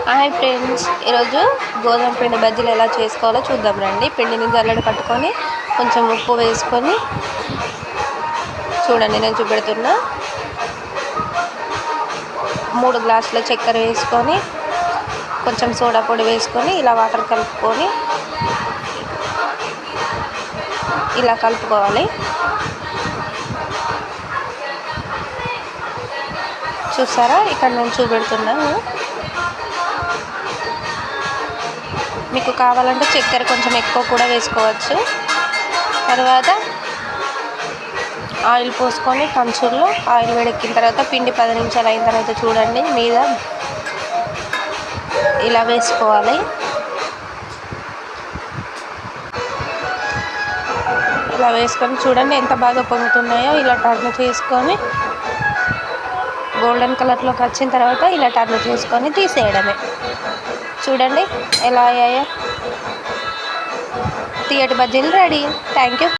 Hi friends, ఈరోజు గోధుమ పిండి బజ్జీలు ఎలా చేసుకోవాలో చూద్దాం రండి. పిండిని జల్లెడ పట్టుకొని కొంచెం ఉప్పు వేసుకొని చూడండి, నేను చూపెడుతున్నా. 3 గ్లాసుల చక్కెర వేసుకొని కొంచెం సోడా పొడి వేసుకొని ఇలా వాటర్ కలుపుకొని ఇలా కలుపుకోవాలి. చూసారా, ఇక్కడ నేను చూపెడుతున్నాను. మీకు కావాలంటే చక్కెర కొంచెం ఎక్కువ కూడా వేసుకోవచ్చు. తర్వాత ఆయిల్ పోసుకొని కంచుల్లో ఆయిల్ వేడెక్కిన తర్వాత పిండి 10 నిమిషాలు అయిన తర్వాత చూడండి, మీద ఇలా వేసుకోవాలి. ఇలా వేసుకొని చూడండి ఎంత బాగా పొంగుతున్నాయో. ఇలా టర్న్ చేసుకొని గోల్డెన్ కలర్లోకి వచ్చిన తర్వాత ఇలా టర్న్ చేసుకొని తీసేయడమే. చూడండి ఎలా అయ్యాయో. తీయటి బజ్జీలు రెడీ. Thank you.